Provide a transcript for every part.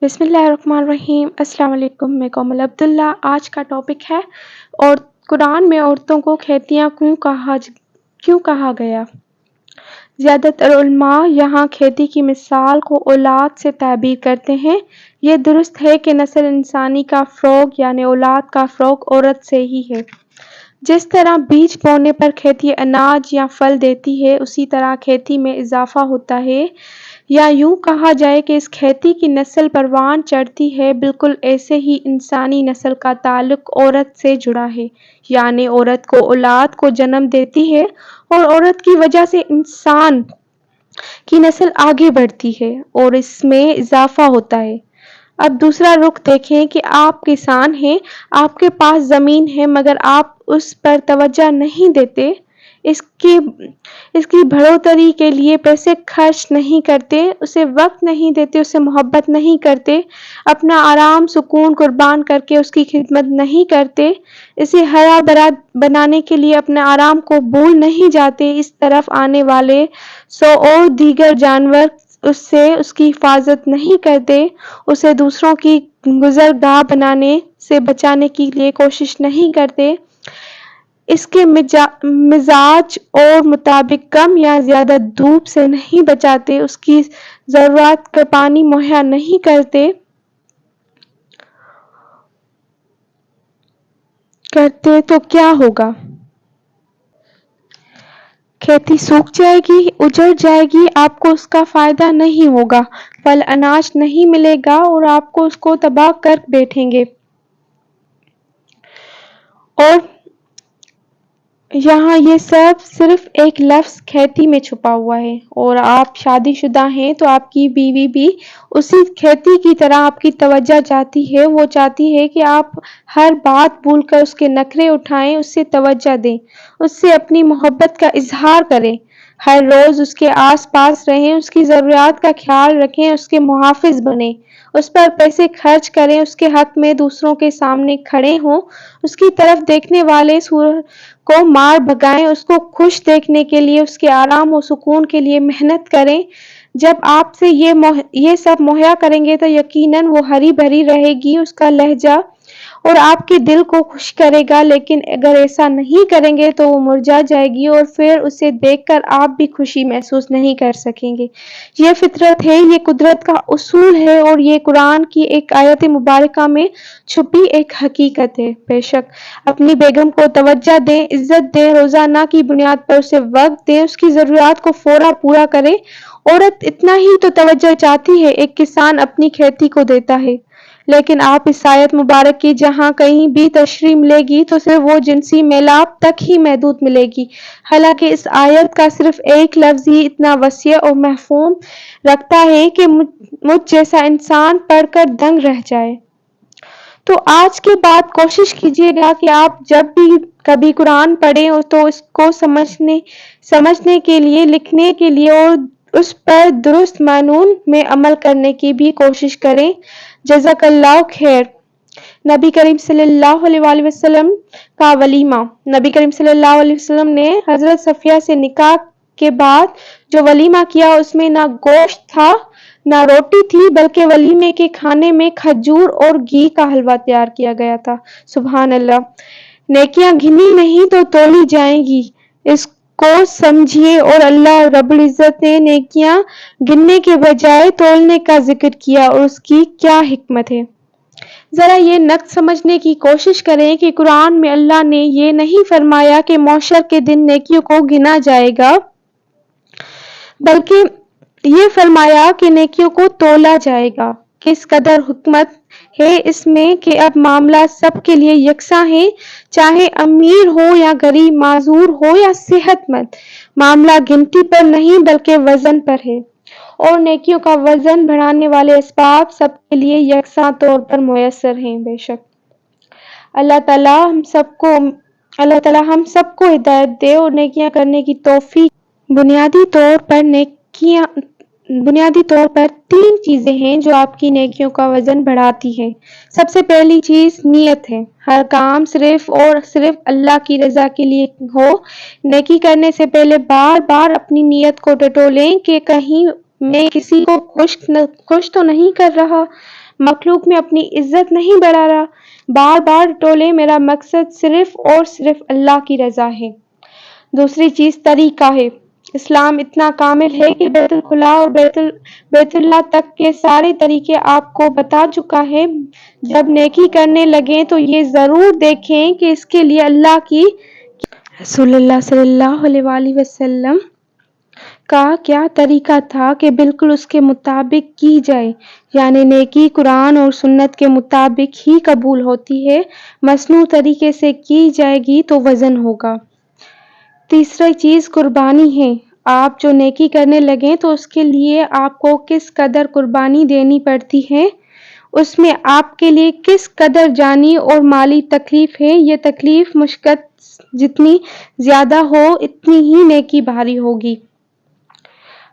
بسم اللہ الرحمن الرحیم۔ السلام علیکم، میں کومل عبداللہ۔ آج کا ٹاپک ہے اور قرآن میں عورتوں کو کھیتیاں کیوں کہا گیا۔ زیادہ تر علماء یہاں کھیتی کی مثال کو اولاد سے تعبیر کرتے ہیں۔ یہ درست ہے کہ نسل انسانی کا فروغ یعنی اولاد کا فروغ عورت سے ہی ہے۔ جس طرح بیج بونے پر کھیتی اناج یا پھل دیتی ہے، اسی طرح کھیتی میں اضافہ ہوتا ہے، یا یوں کہا جائے کہ اس کھیتی کی نسل پروان چڑھتی ہے۔ بالکل ایسے ہی انسانی نسل کا تعلق عورت سے جڑا ہے، یعنی عورت کو اولاد کو جنم دیتی ہے اور عورت کی وجہ سے انسان کی نسل آگے بڑھتی ہے اور اس میں اضافہ ہوتا ہے۔ اب دوسرا رخ دیکھیں کہ آپ کسان ہیں، آپ کے پاس زمین ہے، مگر آپ اس پر توجہ نہیں دیتے، اس کی بڑھوتری کے لیے پیسے خرچ نہیں کرتے، اسے وقت نہیں دیتے، اسے محبت نہیں کرتے، اپنا آرام سکون قربان کر کے اس کی خدمت نہیں کرتے، اسے ہرا بھرا بنانے کے لیے اپنے آرام کو بھول نہیں جاتے، اس طرف آنے والے 100 اور دیگر جانور اس کی حفاظت نہیں کرتے، اسے دوسروں کی گزرگاہ بنانے سے بچانے کے لیے کوشش نہیں کرتے، اس کے مزاج اور مطابق کم یا زیادہ دھوپ سے نہیں بچاتے، اس کی ضرورت کا پانی مہیا نہیں کرتے تو کیا ہوگا؟ کھیتی سوکھ جائے گی، اجڑ جائے گی، آپ کو اس کا فائدہ نہیں ہوگا، پھل اناج نہیں ملے گا اور آپ اس کو تباہ کر بیٹھیں گے۔ اور یہاں یہ سب صرف ایک لفظ کھیتی میں چھپا ہوا ہے، اور آپ شادی شدہ ہیں تو آپ کی بیوی بھی اسی کھیتی کی طرح آپ کی توجہ چاہتی ہے، وہ چاہتی ہے کہ آپ ہر بات بھول کر اس کے نخرے اٹھائیں، اس سے توجہ دیں، اس سے اپنی محبت کا اظہار کریں، ہر روز اس کے آس پاس رہیں، اس کی ضروریات کا خیال رکھیں، اس کے محافظ بنیں، اس پر پیسے خرچ کریں، اس کے حق میں دوسروں کے سامنے کھڑے ہوں، اس کی طرف دیکھنے والے کو مار بھگائیں، اس کو خوش دیکھنے کے لیے، اس کے آرام و سکون کے لیے محنت کریں۔ جب آپ سے یہ سب مہیا کریں گے تو یقیناً وہ ہری بھری رہے گی، اس کا لہجہ اور آپ کے دل کو خوش کرے گا، لیکن اگر ایسا نہیں کریں گے تو وہ مرجھا جائے گی اور پھر اسے دیکھ کر آپ بھی خوشی محسوس نہیں کر سکیں گے۔ یہ فطرت ہے، یہ قدرت کا اصول ہے اور یہ قرآن کی ایک آیت مبارکہ میں چھپی ایک حقیقت ہے۔ بے شک اپنی بیگم کو توجہ دیں، عزت دیں، روزانہ کی بنیاد پر اسے وقت دیں، اس کی ضروریات کو فوراً پورا کریں۔ عورت اتنا ہی تو توجہ چاہتی ہے ایک کسان اپنی کھیتی کو دیتا ہے، لیکن آپ اس آیت مبارک کی جہاں کہیں بھی تشریح ملے گی تو صرف وہ جنسی میلاب تک ہی محدود ملے گی، حالانکہ اس آیت کا صرف ایک لفظ ہی اتنا وسیع اور مفہوم رکھتا ہے کہ مجھ جیسا انسان پڑھ کر دنگ رہ جائے۔ تو آج کے بعد کوشش کیجیے گا کہ آپ جب بھی کبھی قرآن پڑھیں تو اس کو سمجھنے کے لیے، لکھنے کے لیے اور اس پر درست معنون میں عمل کرنے کی بھی کوشش کریں۔ جزاک اللہ خیر۔ نبی کریم صلی اللہ علیہ وآلہ وسلم کا ولیمہ۔ نبی کریم صلی اللہ علیہ وسلم نے حضرت صفیہ سے نکاح کے بعد جو ولیمہ کیا، اس میں نہ گوشت تھا نہ روٹی تھی، بلکہ ولیمے کے کھانے میں کھجور اور گھی کا حلوہ تیار کیا گیا تھا۔ سبحان اللہ۔ نیکیاں گنی نہیں تو تولی جائیں گی، اس کو سمجھیے، اور اللہ رب العزت نے نیکیاں گننے کے بجائے تولنے کا ذکر کیا، اور اس کی کیا حکمت ہے۔ ذرا یہ نقط سمجھنے کی کوشش کریں کہ قرآن میں اللہ نے یہ نہیں فرمایا کہ محشر کے دن نیکیوں کو گنا جائے گا، بلکہ یہ فرمایا کہ نیکیوں کو تولا جائے گا۔ کس قدر حکمت ہے اس میں کہ اب معاملہ سب کے لیے یکساں ہے، چاہے امیر ہو یا غریب، معذور ہو یا صحت مند۔ معاملہ گنتی پر نہیں بلکہ وزن پر ہے، اور نیکیوں کا وزن بڑھانے والے اسباب سب کے لیے یکساں طور پر میسر ہیں۔ بے شک اللہ تعالی ہم سب کو ہدایت دے اور نیکیاں کرنے کی توفیق۔ بنیادی طور پر 3 چیزیں ہیں جو آپ کی نیکیوں کا وزن بڑھاتی ہیں۔ سب سے پہلی چیز نیت ہے۔ ہر کام صرف اور صرف اللہ کی رضا کے لیے ہو۔ نیکی کرنے سے پہلے بار بار اپنی نیت کو ٹٹولیں کہ کہیں میں کسی کو خوش تو نہیں کر رہا، مخلوق میں اپنی عزت نہیں بڑھا رہا، بار بار ٹولے میرا مقصد صرف اور صرف اللہ کی رضا ہے۔ دوسری چیز طریقہ ہے۔ اسلام اتنا کامل ہے کہ بیت الخلا اور بیت اللہ تک کے سارے طریقے آپ کو بتا چکا ہے۔ جب نیکی کرنے لگیں تو یہ ضرور دیکھیں کہ اس کے لیے اللہ کی رسول اللہ صلی اللہ علیہ وآلہ وسلم کا کیا طریقہ تھا کہ بالکل اس کے مطابق کی جائے، یعنی نیکی قرآن اور سنت کے مطابق ہی قبول ہوتی ہے، مصنوع طریقے سے کی جائے گی تو وزن ہوگا۔ تیسری چیز قربانی ہے۔ آپ جو نیکی کرنے لگیں تو اس کے لیے آپ کو کس قدر قربانی دینی پڑتی ہے، اس میں آپ کے لیے کس قدر جانی اور مالی تکلیف ہے۔ یہ تکلیف مشقت جتنی زیادہ ہو اتنی ہی نیکی بھاری ہوگی۔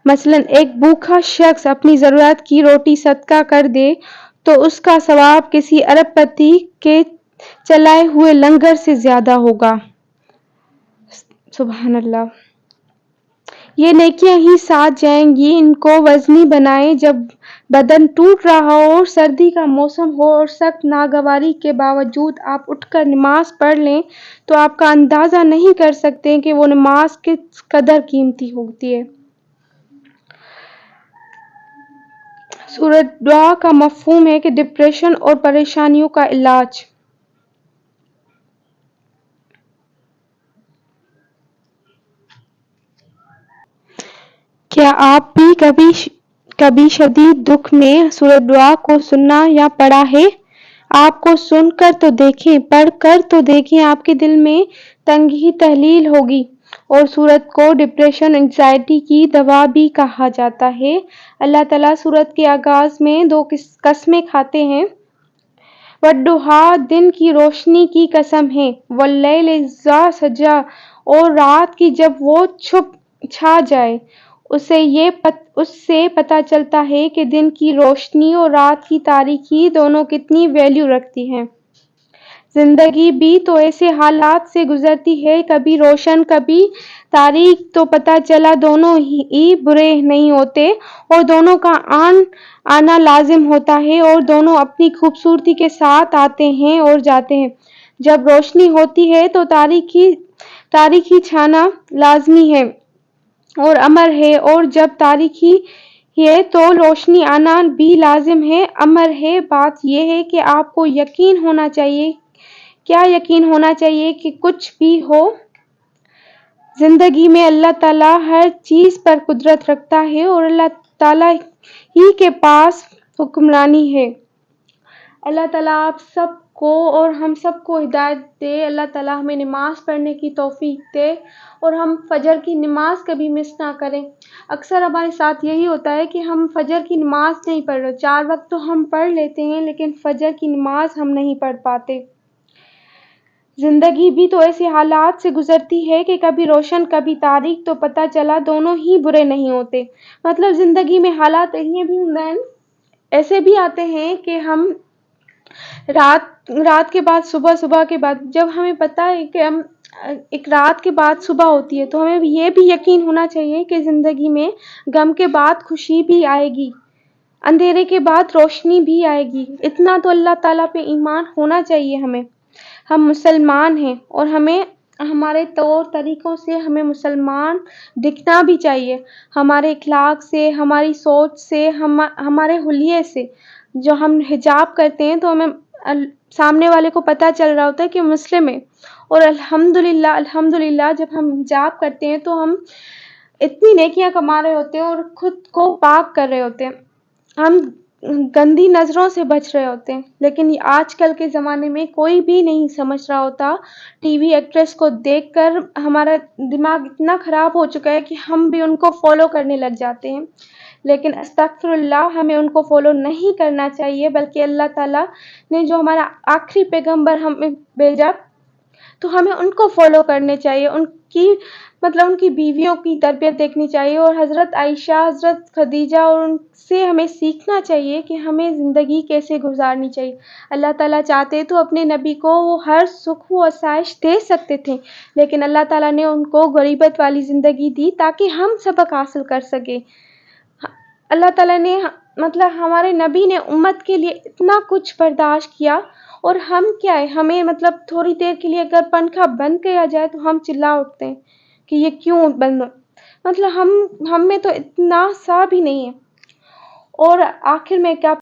مثلا ایک بھوکا شخص اپنی ضرورت کی روٹی صدقہ کر دے تو اس کا ثواب کسی ارب پتی کے چلائے ہوئے لنگر سے زیادہ ہوگا۔ سبحان اللہ۔ یہ نیکیاں ہی ساتھ جائیں گی۔ ان کو وزنی بنائیں۔ جب بدن ٹوٹ رہا ہو اور سردی کا موسم ہو اور سخت ناگواری کے باوجود آپ اٹھ کر نماز پڑھ لیں تو آپ کا اندازہ نہیں کر سکتے کہ وہ نماز کس قدر قیمتی ہوتی ہے۔ سورۃ دعا کا مفہوم ہے کہ ڈپریشن اور پریشانیوں کا علاج۔ کیا آپ بھی کبھی شدید دکھ میں سورۃ دعا کو سنا یا پڑھا ہے؟ آپ کو سن کر تو دیکھیں، پڑھ کر تو دیکھیں، آپ کے دل میں تنگی تحلیل ہوگی۔ اور سورت کو ڈپریشن انگزائٹی کی دوا بھی کہا جاتا ہے۔ اللہ تعالیٰ سورت کے آغاز میں 2 قسمیں کھاتے ہیں۔ والضحیٰ، دن کی روشنی کی قسم ہے، واللیل اذا سجی، اور رات کی جب وہ چھا جائے۔ اس سے پتہ چلتا ہے کہ دن کی روشنی اور رات کی تاریکی دونوں کتنی ویلیو رکھتی ہیں۔ زندگی بھی تو ایسے حالات سے گزرتی ہے، کبھی روشن کبھی تاریک، تو پتہ چلا دونوں ہی برے نہیں ہوتے اور دونوں کا آنا لازم ہوتا ہے اور دونوں اپنی خوبصورتی کے ساتھ آتے ہیں اور جاتے ہیں۔ جب روشنی ہوتی ہے تو تاریکی چھانا لازمی ہے اور امر ہے، اور جب تاریکی ہے تو روشنی آنا بھی لازم ہے، امر ہے۔ بات یہ ہے کہ آپ کو یقین ہونا چاہیے، کیا یقین ہونا چاہیے کہ کچھ بھی ہو زندگی میں اللہ تعالیٰ ہر چیز پر قدرت رکھتا ہے اور اللہ تعالیٰ ہی کے پاس حکمرانی ہے۔ اللہ تعالیٰ آپ سب کو اور ہم سب کو ہدایت دے۔ اللہ تعالیٰ ہمیں نماز پڑھنے کی توفیق دے اور ہم فجر کی نماز کبھی مس نہ کریں۔ اکثر ہمارے ساتھ یہی ہوتا ہے کہ ہم فجر کی نماز نہیں پڑھ رہے، 4 وقت تو ہم پڑھ لیتے ہیں لیکن فجر کی نماز ہم نہیں پڑھ پاتے۔ زندگی بھی تو ایسے حالات سے گزرتی ہے کہ کبھی روشن کبھی تاریک، تو پتہ چلا دونوں ہی برے نہیں ہوتے۔ مطلب زندگی میں حالات ایسے بھی آتے ہیں کہ ہم رات کے بعد صبح کے بعد، جب ہمیں پتہ ہے کہ ہم ایک رات کے بعد صبح ہوتی ہے تو ہمیں یہ بھی یقین ہونا چاہیے کہ زندگی میں غم کے بعد خوشی بھی آئے گی، اندھیرے کے بعد روشنی بھی آئے گی۔ اتنا تو اللہ تعالیٰ پہ ایمان ہونا چاہیے ہمیں۔ ہم مسلمان ہیں اور ہمارے طور طریقوں سے ہمیں مسلمان دکھنا بھی چاہیے، ہمارے اخلاق سے، ہماری سوچ سے، ہمارے حلیے سے۔ جو ہم حجاب کرتے ہیں تو ہمیں سامنے والے کو پتہ چل رہا ہوتا ہے کہ مسلم ہے، اور الحمدللہ جب ہم حجاب کرتے ہیں تو ہم اتنی نیکیاں کما رہے ہوتے ہیں اور خود کو پاک کر رہے ہوتے ہیں، ہم گندی نظروں سے بچ رہے ہوتے ہیں۔ لیکن آج کل کے زمانے میں کوئی بھی نہیں سمجھ رہا ہوتا، ٹی وی ایکٹریس کو دیکھ کر ہمارا دماغ اتنا خراب ہو چکا ہے کہ ہم بھی ان کو فالو کرنے لگ جاتے ہیں، لیکن استغفر اللہ، ہمیں ان کو فالو نہیں کرنا چاہیے، بلکہ اللہ تعالیٰ نے جو ہمارا آخری پیغمبر ہمیں بھیجا تو ہمیں ان کو فالو کرنے چاہیے، ان کی بیویوں کی تربیت دیکھنی چاہیے، اور حضرت عائشہ، حضرت خدیجہ، اور ان سے ہمیں سیکھنا چاہیے کہ ہمیں زندگی کیسے گزارنی چاہیے۔ اللہ تعالیٰ چاہتے تو اپنے نبی کو وہ ہر سکھ و آسائش دے سکتے تھے، لیکن اللہ تعالیٰ نے ان کو غریبت والی زندگی دی تاکہ ہم سبق حاصل کر سکیں۔ اللہ تعالیٰ نے مطلب ہمارے نبی نے امت کے لیے اتنا کچھ برداشت کیا، اور ہم کیا ہے، ہمیں مطلب تھوڑی دیر کے لیے اگر پنکھا بند کیا جائے تو ہم چلا اٹھتے ہیں کہ یہ کیوں بند، مطلب ہم میں تو اتنا سا بھی نہیں ہے۔ اور آخر میں کیا